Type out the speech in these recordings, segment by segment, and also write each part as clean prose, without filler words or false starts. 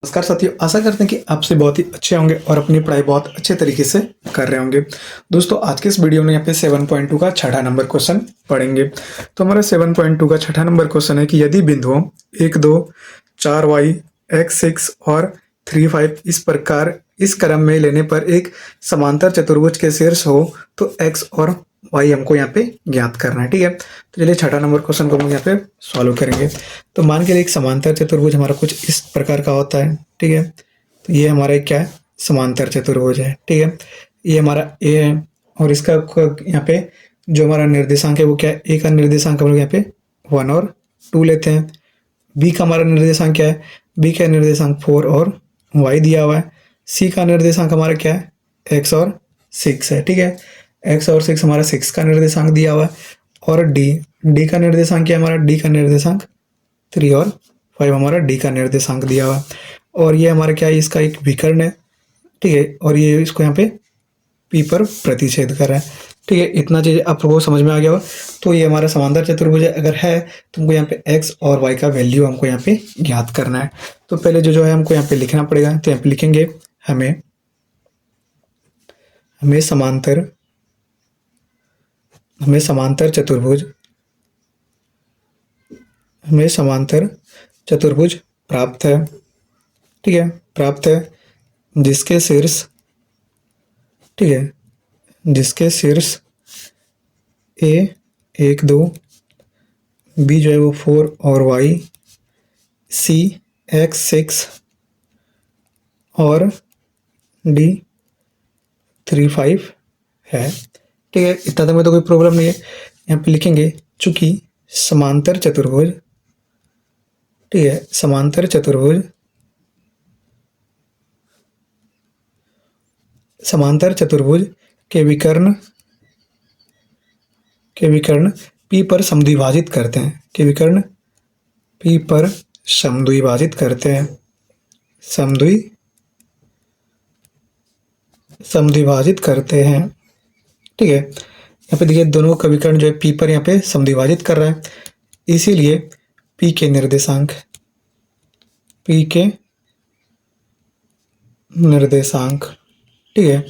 नमस्कार साथियों, आशा करते हैं कि आप सभी बहुत ही अच्छे होंगे और अपनी पढ़ाई बहुत अच्छे तरीके से कर रहे होंगे। दोस्तों, आज के इस वीडियो में यहाँ पे 7.2 का छठा नंबर क्वेश्चन पढ़ेंगे। तो हमारा 7.2 का छठा नंबर क्वेश्चन है कि यदि बिंदुओं 1, 2, 4y, x6 और 3, 5 इस प्रकार इस क्रम में लेने पर एक समांतर चतुर्भुज के शीर्ष हो तो x और y हमको यहाँ पे ज्ञात करना है। ठीक है, तो चलिए छठा नंबर क्वेश्चन को हम यहाँ पे सॉल्व करेंगे। तो मान के लिए एक समांतर चतुर्भुज हमारा कुछ इस प्रकार का होता है। ठीक है, तो ये हमारा एक क्या है, समांतर चतुर्भुज है। ठीक है, ये हमारा ए है और इसका यहाँ पे जो हमारा निर्देशांक है वो क्या है, ए का निर्देशांक हम लोग यहाँ पे 1 और 2 लेते हैं। बी का हमारा निर्देशांक क्या है, बी का निर्देशांक 4 और वाई दिया हुआ है। सी का निर्देशांक हमारा क्या है, एक्स और 6 है। ठीक है, एक्स और 6 हमारा 6 का निर्देशांक दिया हुआ है। और डी का निर्देशांक क्या है, हमारा डी का निर्देशांक 3 और 5 हमारा डी का निर्देशांक दिया हुआ है। और ये हमारा क्या है, इसका एक विकर्ण है। ठीक है, और ये इसको यहाँ पे पी पर प्रतिच्छेद कर रहा है। ठीक है, इतना चीज आपको समझ में आ गया हो। तो ये हमारा समांतर चतुर्भुज अगर है तो हमको यहाँ पे एक्स और वाई का वैल्यू हमको यहाँ पे ज्ञात करना है। तो पहले जो है हमको यहाँ पे लिखना पड़ेगा। तो यहाँ पे लिखेंगे हमें समांतर चतुर्भुज प्राप्त है। ठीक है, प्राप्त है जिसके शीर्ष, ठीक है, जिसके शीर्ष ए 1, 2, बी जो है वो 4 और वाई, सी एक्स 6 और डी 3, 5 है। ठीक है, इतना तक में तो कोई प्रॉब्लम नहीं है। यहाँ पे लिखेंगे चूंकि समांतर चतुर्भुज, ठीक है, समांतर चतुर्भुज के विकर्ण पी पर समद्विभाजित करते हैं, के विकर्ण पी पर समद्विभाजित करते हैं, समद्विभाजित करते हैं। ठीक है, यहाँ पे देखिए दोनों का विकर्ण जो है पी पर यहाँ पे समद्विभाजित कर रहा है, इसीलिए पी के निर्देशांक ठीक है,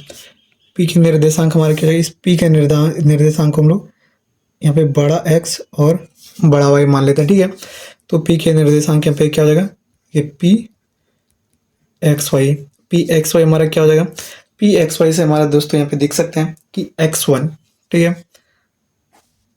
पी के निर्देशांक हमारे क्या है, इस पी के निर्देशांक को हम लोग यहाँ पे बड़ा एक्स और बड़ा वाई मान लेते हैं। ठीक है, तो पी के निर्देशांक यहाँ पे क्या हो जाएगा, ये पी एक्स वाई हमारा क्या हो जाएगा, पी एक्स वाई से हमारा दोस्तों यहाँ पे देख सकते हैं कि x1, ठीक है,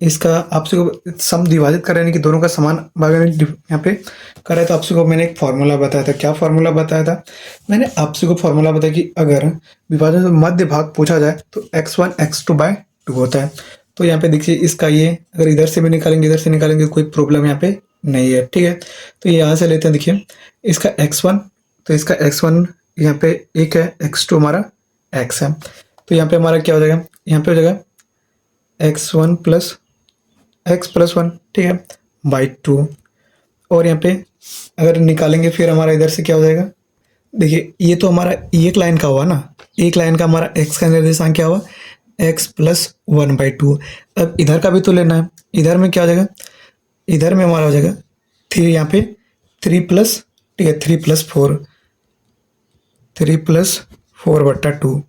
इसका आपसे को समद्विभाजित कर रहे हैं कि दोनों का समान भाग यहाँ पे कर रहा है। तो आपसे को मैंने एक फॉर्मूला बताया था। क्या फॉर्मूला बताया था, मैंने आपसे को फॉर्मूला बताया कि अगर विभाजन से मध्य भाग पूछा जाए तो x1 x2/2 होता है। तो यहाँ पे देखिए इसका ये अगर इधर से भी निकालेंगे इधर से निकालेंगे कोई प्रॉब्लम यहाँ पे नहीं है। ठीक है, तो ये यहाँ से लेते हैं। देखिए इसका x1, तो इसका x1 यहाँ पे 1 है, x2 हमारा x है। तो यहाँ पे हमारा क्या हो जाएगा, यहाँ पे हो जाएगा x1 + x + 1, ठीक है, बाई 2। और यहाँ पे अगर निकालेंगे फिर हमारा इधर से क्या हो जाएगा, देखिए ये तो हमारा एक लाइन का हुआ ना, एक लाइन का हमारा x का निर्देशांक क्या हुआ, x + 1/2। अब इधर का भी तो लेना है। इधर में क्या हो जाएगा, इधर में हमारा हो जाएगा 3, यहाँ पे 3+, ठीक है, 3+4/2,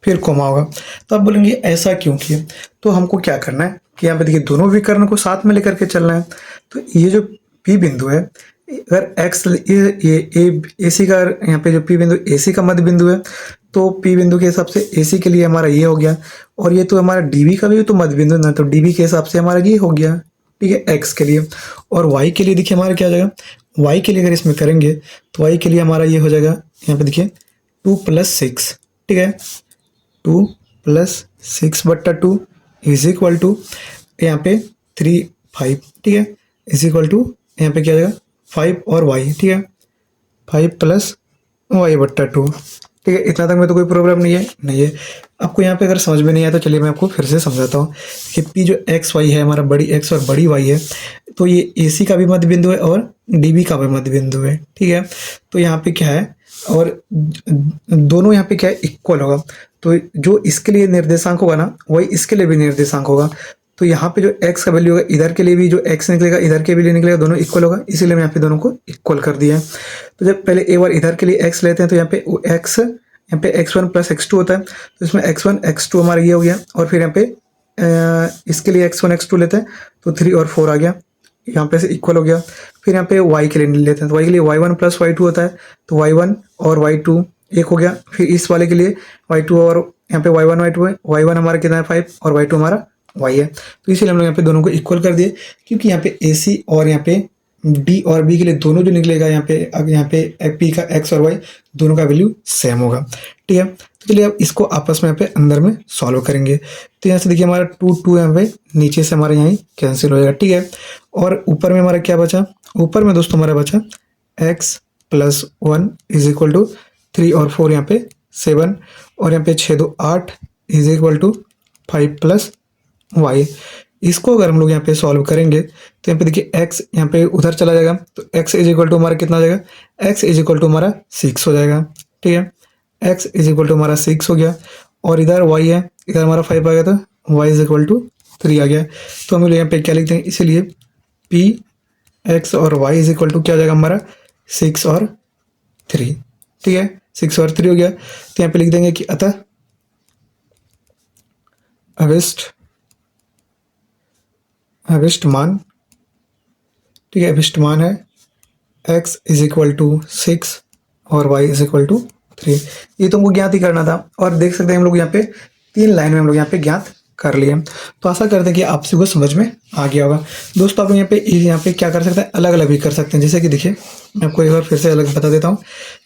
फिर कोमा होगा। तो आप बोलेंगे ऐसा क्यों किया, तो हमको क्या करना है कि यहाँ पे देखिए दोनों विकर्ण को साथ में लेकर के चलना है। तो ये जो P बिंदु है, अगर x ये AC का, यहाँ पे जो P बिंदु AC का मध्य बिंदु है, तो P बिंदु के हिसाब से AC के लिए हमारा ये हो गया। और ये तो हमारा DB का भी तो मध्य बिंदु ना, तो DB के हिसाब से हमारा ये हो गया। ठीक है, x के लिए। और y के लिए देखिए हमारा क्या हो जाएगा, y के लिए अगर इसमें करेंगे तो y के लिए हमारा ये हो जाएगा, यहाँ पे देखिए 2 + 6, ठीक है, 2 + 6/2 = यहाँ पे 3, 5, ठीक है, = यहाँ पे क्या हो जाएगा 5 और y, ठीक है, 5 + y/2। ठीक है, इतना तक में तो कोई प्रॉब्लम नहीं है। आपको यहाँ पे अगर समझ में नहीं आया तो चलिए मैं आपको फिर से समझाता हूँ कि P जो x y है हमारा, बड़ी x और बड़ी y है, तो ये AC का भी मध्य बिंदु है और DB का भी मध्य बिंदु है। ठीक है, तो यहाँ पे क्या है, और दोनों यहाँ पे क्या है, इक्वल होगा। तो जो इसके लिए निर्देशांक होगा ना, वही इसके लिए भी निर्देशांक होगा। तो यहाँ पे जो x का वैल्यू होगा इधर के लिए भी जो x निकलेगा इधर के लिए निकलेगा, दोनों इक्वल होगा, इसीलिए मैं यहाँ पे दोनों को इक्वल कर दिया है। तो जब पहले एक बार इधर के लिए x लेते हैं तो यहाँ पे x यहाँ पे x1 प्लस x2 होता है, तो इसमें x1 x2 हमारा ये हो गया, और फिर यहाँ पे इसके लिए x1 x2 लेते हैं तो 3 और 4 आ गया, यहाँ पे से इक्वल हो गया। फिर यहाँ पे y के लिए लेते हैं तो y के लिए y1 प्लस y2 होता है, तो y1 और y2 एक हो गया। फिर इस वाले के लिए y2 और यहाँ पे y1 y2 है, y1 हमारा कितना है 5 और y2 हमारा y है, तो इसीलिए हम लोग यहाँ पे दोनों को इक्वल कर दिए, क्योंकि यहाँ पे AC और यहाँ पे D और B के लिए दोनों जो निकलेगा यहाँ पे, अब यहाँ पे P का x और y दोनों का वैल्यू सेम होगा। ठीक है, तो चलिए अब इसको आपस में यहाँ पे अंदर में सॉल्व करेंगे। तो यहाँ से देखिए हमारा 2 यहाँ पे नीचे से हमारे यहाँ कैंसिल हो जाएगा। ठीक है, और ऊपर में हमारा क्या बचा, ऊपर में दोस्तों हमारा बचा x plus 1 is equal to 3 और 4 यहाँ पे 7, और यहाँ पे 6 2 8 is equal to 5 plus y। इसको अगर हम लोग यहाँ पे सॉल्व करेंगे तो यहाँ पे देखिए x यहाँ पे उधर चला जाएगा, तो x इज इक्वल टू हमारा कितना हो जाएगा, x इज इक्वल टू हमारा 6 हो जाएगा। ठीक है, x इज इक्वल टू हमारा 6 हो गया, और इधर y है, इधर हमारा 5 आ गया, तो y इज इक्वल टू 3 आ गया। तो हम लोग यहाँ पे क्या लिखते हैं, इसीलिए p x और y इज इक्वल टू क्या हो जाएगा हमारा 6 और 3। ठीक है, 6 और 3 हो गया, तो यहाँ पे लिख देंगे कि अतः अभिष्ट मान, ठीक है, अभिष्ट मान है x इज इक्वल टू 6 और y इज इक्वल टू 3। ये तुमको ज्ञात ही करना था, और देख सकते हैं हम लोग यहाँ पे 3 लाइन में हम लोग यहाँ पे ज्ञात कर लिए। तो आशा करते हैं कि आप सभी को समझ में आ गया होगा। दोस्तों आप यहाँ पे क्या कर सकते हैं, अलग अलग भी कर सकते हैं। जैसे कि देखिए मैं आपको एक बार फिर से अलग बता देता हूँ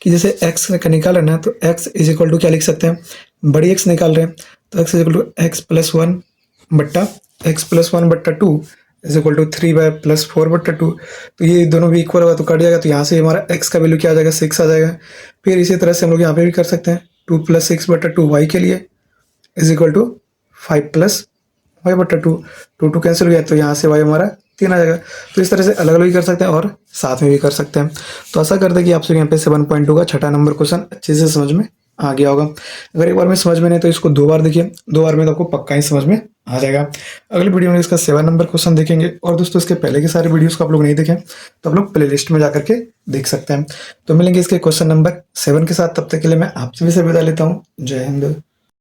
कि जैसे x का निकालना है तो x इज इक्वल टू क्या लिख सकते हैं, बड़ी x निकाल रहे हैं तो x is equal to x plus 1 बट्टा x प्लस 1 बट्टा 2 is equal to 3y plus 4 बट्टा 2। तो ये दोनों भी इक्वल होगा तो कट जाएगा, तो यहाँ से हमारा x का वैल्यू क्या आ जाएगा, 6 आ जाएगा। फिर इसी तरह से हम लोग यहाँ पे भी कर सकते हैं 2 प्लस 6 बट्टा 2 y के लिए is equal to 5 plus y बट्टा 2, 2 कैंसिल हो गया, तो यहाँ से y हमारा 3 आ जाएगा। तो इस तरह से अलग अलग भी कर सकते हैं और साथ में भी कर सकते हैं। तो आशा करते हैं कि आपसे यहाँ पे 7.2 का छठा नंबर क्वेश्चन अच्छे से समझ में आ गया होगा। अगर एक बार में समझ में नहीं तो इसको 2 बार देखिए, 2 बार में तो आपको पक्का ही समझ में आ जाएगा। अगली वीडियो में इसका 7 नंबर क्वेश्चन देखेंगे, और दोस्तों इसके पहले के सारे वीडियोस को आप लोग नहीं देखें तो आप लोग प्लेलिस्ट में जाकर के देख सकते हैं। तो मिलेंगे इसके क्वेश्चन नंबर 7 के साथ, तब तक के लिए मैं आपसे भी विदा लेता हूँ। जय हिंद।